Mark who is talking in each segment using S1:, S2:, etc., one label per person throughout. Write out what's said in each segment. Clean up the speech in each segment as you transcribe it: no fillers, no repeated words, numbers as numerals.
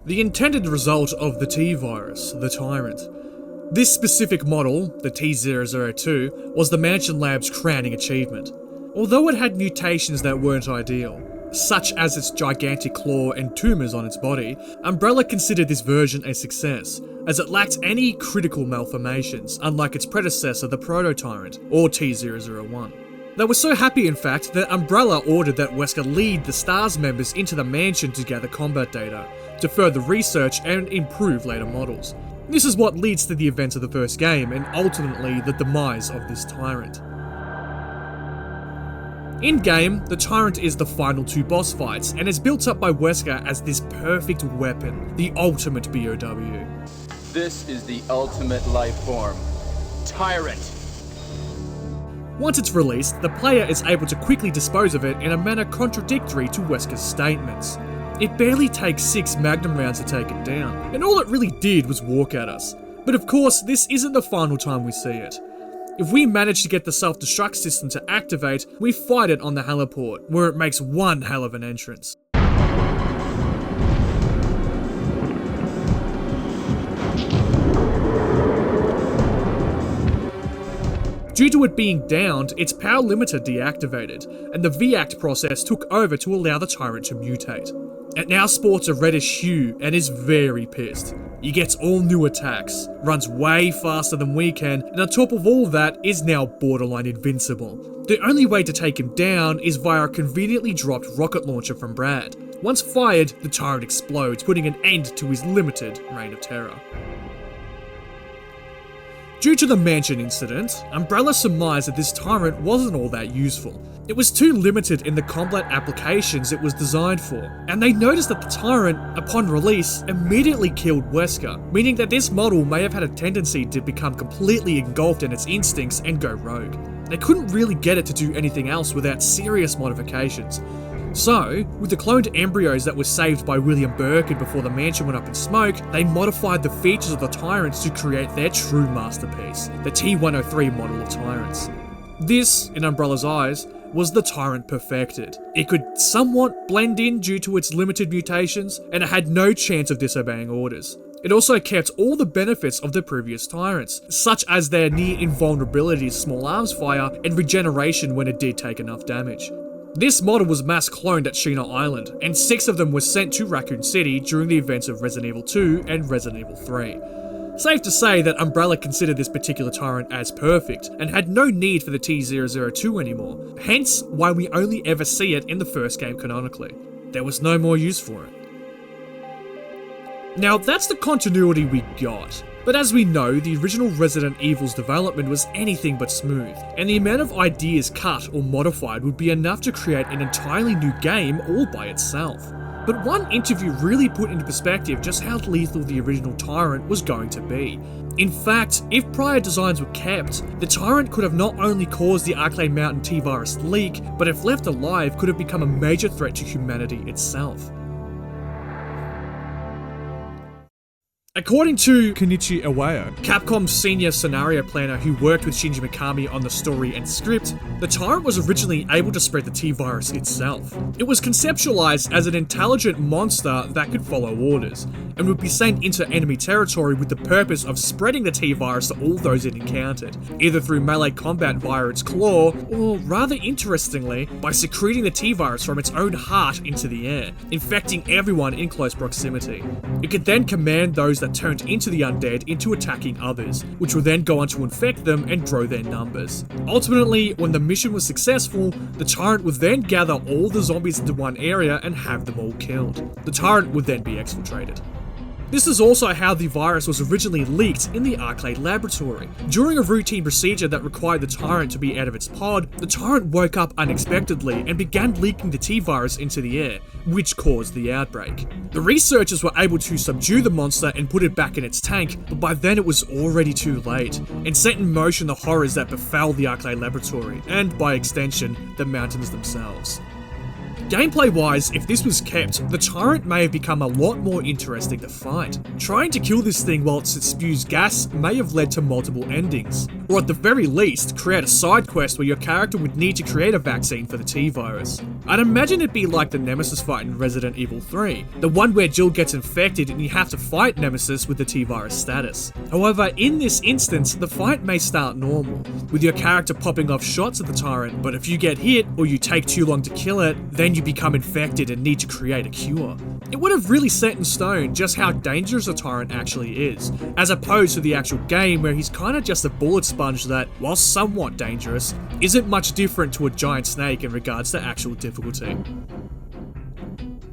S1: the intended result of the T-Virus, the Tyrant. This specific model, the T-002, was the Mansion Lab's crowning achievement. Although it had mutations that weren't ideal, such as its gigantic claw and tumours on its body, Umbrella considered this version a success, as it lacked any critical malformations, unlike its predecessor, the Proto-Tyrant, or T-001. They were so happy, in fact, that Umbrella ordered that Wesker lead the STARS members into the mansion to gather combat data, to further research and improve later models. This is what leads to the events of the first game, and ultimately the demise of this Tyrant. In-game, the Tyrant is the final two boss fights, and is built up by Wesker as this perfect weapon, the ultimate BOW.
S2: This is the ultimate life form, Tyrant.
S1: Once it's released, the player is able to quickly dispose of it in a manner contradictory to Wesker's statements. It barely takes 6 Magnum rounds to take it down, and all it really did was walk at us. But of course, this isn't the final time we see it. If we manage to get the self-destruct system to activate, we fight it on the heliport, where it makes one hell of an entrance. Due to it being downed, its power limiter deactivated, and the VACT process took over to allow the Tyrant to mutate. It now sports a reddish hue and is very pissed. He gets all new attacks, runs way faster than we can, and on top of all that, is now borderline invincible. The only way to take him down is via a conveniently dropped rocket launcher from Brad. Once fired, the Tyrant explodes, putting an end to his limited reign of terror. Due to the mansion incident, Umbrella surmised that this Tyrant wasn't all that useful. It was too limited in the combat applications it was designed for, and they noticed that the Tyrant, upon release, immediately killed Wesker, meaning that this model may have had a tendency to become completely engulfed in its instincts and go rogue. They couldn't really get it to do anything else without serious modifications. So, with the cloned embryos that were saved by William Birkin before the mansion went up in smoke, they modified the features of the Tyrants to create their true masterpiece, the T-103 model of Tyrants. This, in Umbrella's eyes, was the Tyrant perfected. It could somewhat blend in due to its limited mutations, and it had no chance of disobeying orders. It also kept all the benefits of the previous Tyrants, such as their near invulnerability to small arms fire and regeneration when it did take enough damage. This model was mass cloned at Sheena Island, and 6 of them were sent to Raccoon City during the events of Resident Evil 2 and Resident Evil 3. Safe to say that Umbrella considered this particular Tyrant as perfect, and had no need for the T-002 anymore, hence why we only ever see it in the first game canonically. There was no more use for it. Now that's the continuity we got. But as we know, the original Resident Evil's development was anything but smooth, and the amount of ideas cut or modified would be enough to create an entirely new game all by itself. But one interview really put into perspective just how lethal the original Tyrant was going to be. In fact, if prior designs were kept, the Tyrant could have not only caused the Arclay Mountain T-Virus leak, but if left alive could have become a major threat to humanity itself. According to Kenichi Iwao, Capcom's senior scenario planner who worked with Shinji Mikami on the story and script, the Tyrant was originally able to spread the T-Virus itself. It was conceptualized as an intelligent monster that could follow orders, and would be sent into enemy territory with the purpose of spreading the T-Virus to all those it encountered, either through melee combat via its claw, or rather interestingly, by secreting the T-Virus from its own heart into the air, infecting everyone in close proximity. It could then command those that turned into the undead into attacking others, which would then go on to infect them and grow their numbers. Ultimately, when the mission was successful, the Tyrant would then gather all the zombies into one area and have them all killed. The Tyrant would then be exfiltrated. This is also how the virus was originally leaked in the Arclay laboratory. During a routine procedure that required the Tyrant to be out of its pod, the Tyrant woke up unexpectedly and began leaking the T-Virus into the air, which caused the outbreak. The researchers were able to subdue the monster and put it back in its tank, but by then it was already too late, and set in motion the horrors that befell the Arclay laboratory, and by extension, the mountains themselves. Gameplay wise, if this was kept, the Tyrant may have become a lot more interesting to fight. Trying to kill this thing whilst it spews gas may have led to multiple endings, or at the very least, create a side quest where your character would need to create a vaccine for the T-virus. I'd imagine it'd be like the Nemesis fight in Resident Evil 3, the one where Jill gets infected and you have to fight Nemesis with the T-virus status. However, in this instance, the fight may start normal, with your character popping off shots at the Tyrant, but if you get hit or you take too long to kill it, then you become infected and need to create a cure. It would have really set in stone just how dangerous a Tyrant actually is, as opposed to the actual game where he's kinda just a bullet sponge that, while somewhat dangerous, isn't much different to a giant snake in regards to actual difficulty.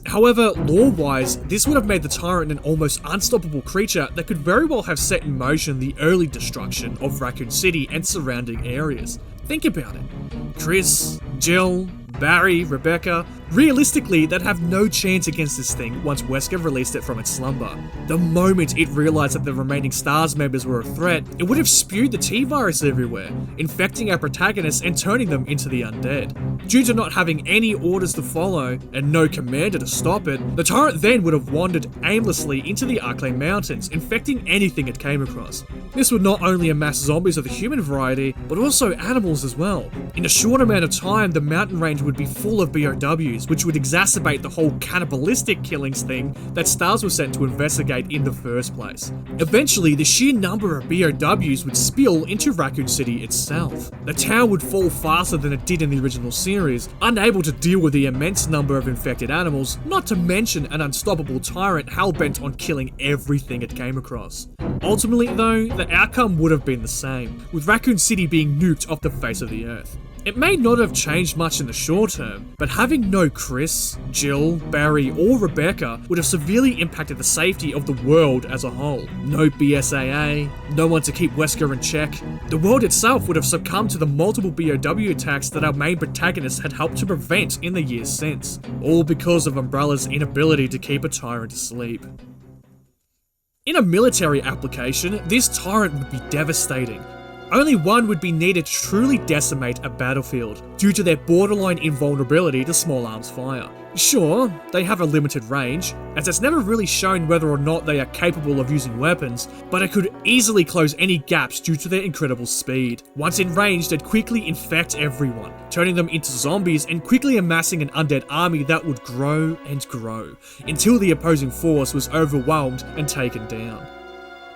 S1: However, lore-wise, this would have made the Tyrant an almost unstoppable creature that could very well have set in motion the early destruction of Raccoon City and surrounding areas. Think about it. Chris, Jill, Barry, Rebecca, realistically, they'd have no chance against this thing once Wesker released it from its slumber. The moment it realized that the remaining STARS members were a threat, it would have spewed the T-virus everywhere, infecting our protagonists and turning them into the undead. Due to not having any orders to follow, and no commander to stop it, the Tyrant then would have wandered aimlessly into the Arklay Mountains, infecting anything it came across. This would not only amass zombies of the human variety, but also animals as well. In a short amount of time, the mountain range would be full of BOWs, which would exacerbate the whole cannibalistic killings thing that STARS were sent to investigate in the first place. Eventually, the sheer number of BOWs would spill into Raccoon City itself. The town would fall faster than it did in the original series, unable to deal with the immense number of infected animals, not to mention an unstoppable Tyrant hell-bent on killing everything it came across. Ultimately though, the outcome would have been the same, with Raccoon City being nuked off the face of the earth. It may not have changed much in the short term, but having no Chris, Jill, Barry, or Rebecca would have severely impacted the safety of the world as a whole. No BSAA, no one to keep Wesker in check. The world itself would have succumbed to the multiple BOW attacks that our main protagonist had helped to prevent in the years since, all because of Umbrella's inability to keep a Tyrant asleep. In a military application, this Tyrant would be devastating. Only one would be needed to truly decimate a battlefield, due to their borderline invulnerability to small arms fire. Sure, they have a limited range, as it's never really shown whether or not they are capable of using weapons, but it could easily close any gaps due to their incredible speed. Once in range, they'd quickly infect everyone, turning them into zombies and quickly amassing an undead army that would grow and grow, until the opposing force was overwhelmed and taken down.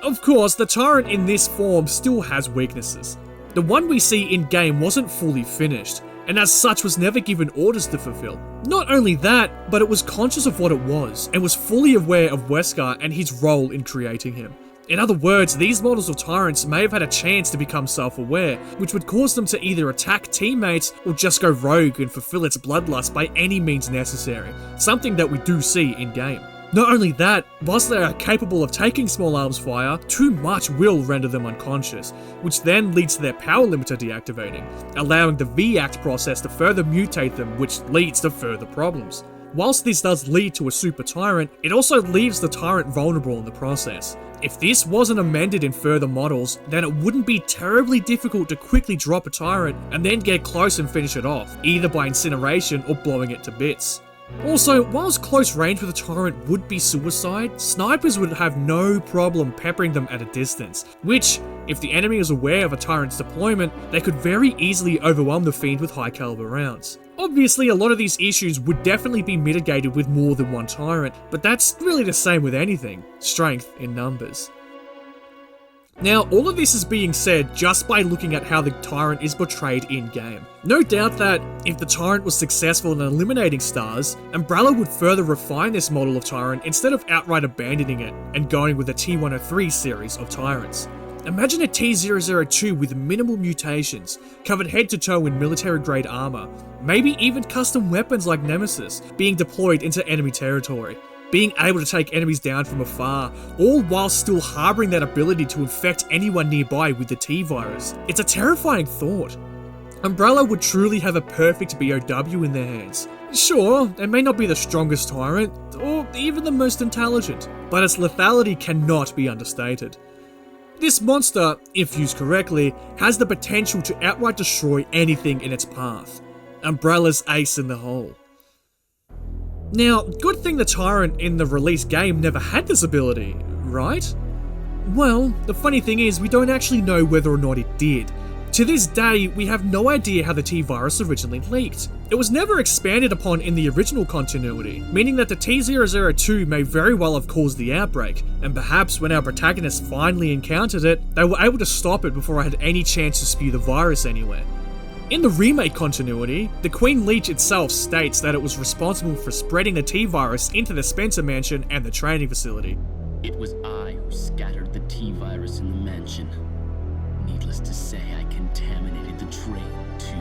S1: Of course, the Tyrant in this form still has weaknesses. The one we see in-game wasn't fully finished, and as such was never given orders to fulfill. Not only that, but it was conscious of what it was, and was fully aware of Wesker and his role in creating him. In other words, these models of Tyrants may have had a chance to become self-aware, which would cause them to either attack teammates or just go rogue and fulfill its bloodlust by any means necessary, something that we do see in-game. Not only that, whilst they are capable of taking small arms fire, too much will render them unconscious, which then leads to their power limiter deactivating, allowing the VACT process to further mutate them, which leads to further problems. Whilst this does lead to a super Tyrant, it also leaves the Tyrant vulnerable in the process. If this wasn't amended in further models, then it wouldn't be terribly difficult to quickly drop a Tyrant and then get close and finish it off, either by incineration or blowing it to bits. Also, whilst close range with a Tyrant would be suicide, snipers would have no problem peppering them at a distance, which, if the enemy is aware of a Tyrant's deployment, they could very easily overwhelm the Fiend with high caliber rounds. Obviously, a lot of these issues would definitely be mitigated with more than one Tyrant, but that's really the same with anything, strength in numbers. Now, all of this is being said just by looking at how the Tyrant is portrayed in-game. No doubt that, if the Tyrant was successful in eliminating STARS, Umbrella would further refine this model of Tyrant instead of outright abandoning it and going with a T-103 series of Tyrants. Imagine a T-002 with minimal mutations, covered head to toe in military-grade armor, maybe even custom weapons like Nemesis, being deployed into enemy territory. Being able to take enemies down from afar, all while still harboring that ability to infect anyone nearby with the T-virus. It's a terrifying thought. Umbrella would truly have a perfect BOW in their hands. Sure, it may not be the strongest Tyrant, or even the most intelligent, but its lethality cannot be understated. This monster, if used correctly, has the potential to outright destroy anything in its path. Umbrella's ace in the hole. Now, good thing the Tyrant in the release game never had this ability, right? Well, the funny thing is we don't actually know whether or not it did. To this day, we have no idea how the T-Virus originally leaked. It was never expanded upon in the original continuity, meaning that the T-002 may very well have caused the outbreak, and perhaps when our protagonists finally encountered it, they were able to stop it before I had any chance to spew the virus anywhere. In the remake continuity, the Queen Leech itself states that it was responsible for spreading the T-Virus into the Spencer Mansion and the training facility.
S3: It was I who scattered the T-Virus in the mansion. Needless to say, I contaminated the train too.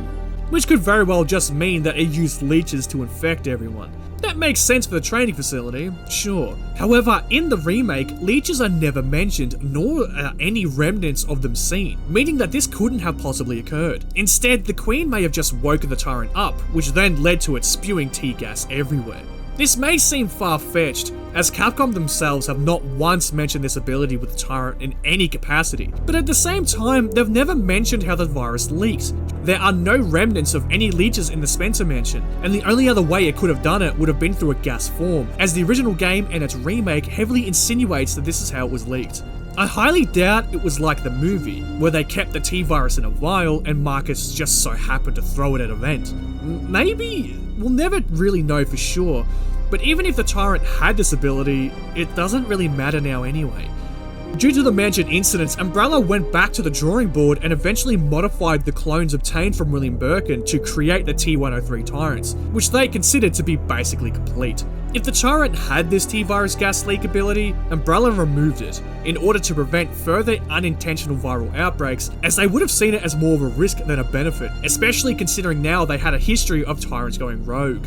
S1: Which could very well just mean that it used leeches to infect everyone. That makes sense for the training facility, sure. However, in the remake, leeches are never mentioned, nor are any remnants of them seen, meaning that this couldn't have possibly occurred. Instead, the Queen may have just woken the Tyrant up, which then led to it spewing T-gas everywhere. This may seem far-fetched, as Capcom themselves have not once mentioned this ability with the Tyrant in any capacity, but at the same time, they've never mentioned how the virus leaked. There are no remnants of any leeches in the Spencer Mansion, and the only other way it could have done it would have been through a gas form, as the original game and its remake heavily insinuates that this is how it was leaked. I highly doubt it was like the movie, where they kept the T-Virus in a vial and Marcus just so happened to throw it at a vent. Maybe? We'll never really know for sure, but even if the Tyrant had this ability, it doesn't really matter now anyway. Due to the mentioned incidents, Umbrella went back to the drawing board and eventually modified the clones obtained from William Birkin to create the T-103 Tyrants, which they considered to be basically complete. If the Tyrant had this T-Virus gas leak ability, Umbrella removed it, in order to prevent further unintentional viral outbreaks, as they would have seen it as more of a risk than a benefit, especially considering now they had a history of Tyrants going rogue.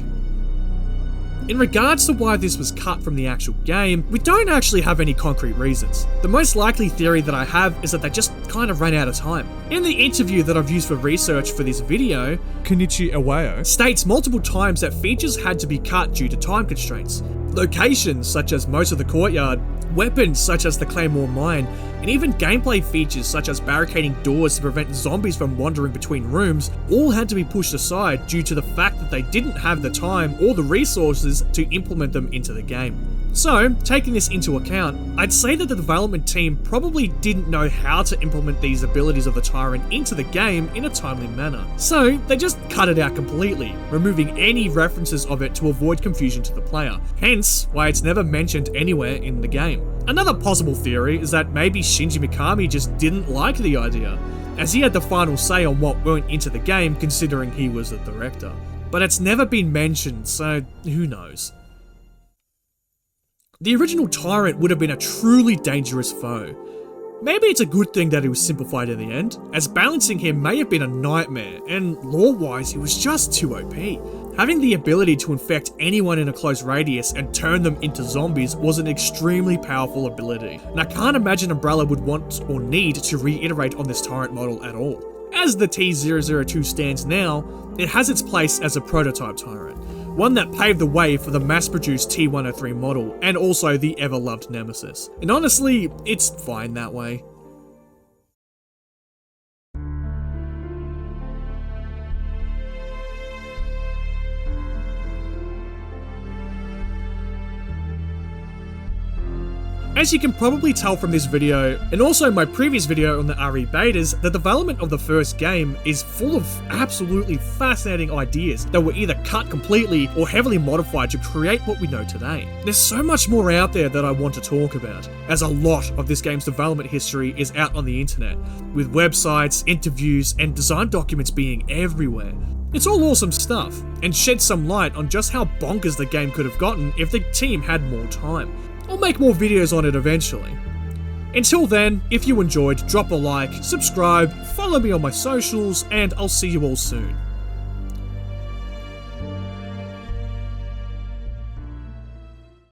S1: In regards to why this was cut from the actual game, we don't actually have any concrete reasons. The most likely theory that I have is that they just kind of ran out of time. In the interview that I've used for research for this video, Kenichi Iwao states multiple times that features had to be cut due to time constraints. Locations such as most of the courtyard, weapons such as the Claymore Mine, and even gameplay features such as barricading doors to prevent zombies from wandering between rooms all had to be pushed aside due to the fact that they didn't have the time or the resources to implement them into the game. So, taking this into account, I'd say that the development team probably didn't know how to implement these abilities of the Tyrant into the game in a timely manner. So, they just cut it out completely, removing any references of it to avoid confusion to the player, hence why it's never mentioned anywhere in the game. Another possible theory is that maybe Shinji Mikami just didn't like the idea, as he had the final say on what went into the game considering he was the director. But it's never been mentioned, so who knows. The original Tyrant would have been a truly dangerous foe. Maybe it's a good thing that he was simplified in the end, as balancing him may have been a nightmare, and lore-wise he was just too OP. Having the ability to infect anyone in a close radius and turn them into zombies was an extremely powerful ability, and I can't imagine Umbrella would want or need to reiterate on this Tyrant model at all. As the T-002 stands now, it has its place as a prototype Tyrant, one that paved the way for the mass-produced T-103 model, and also the ever-loved Nemesis. And honestly, it's fine that way. As you can probably tell from this video, and also my previous video on the RE betas, the development of the first game is full of absolutely fascinating ideas that were either cut completely or heavily modified to create what we know today. There's so much more out there that I want to talk about, as a lot of this game's development history is out on the internet, with websites, interviews, and design documents being everywhere. It's all awesome stuff, and sheds some light on just how bonkers the game could have gotten if the team had more time. I'll make more videos on it eventually. Until then, if you enjoyed, drop a like, subscribe, follow me on my socials, and I'll see you all soon.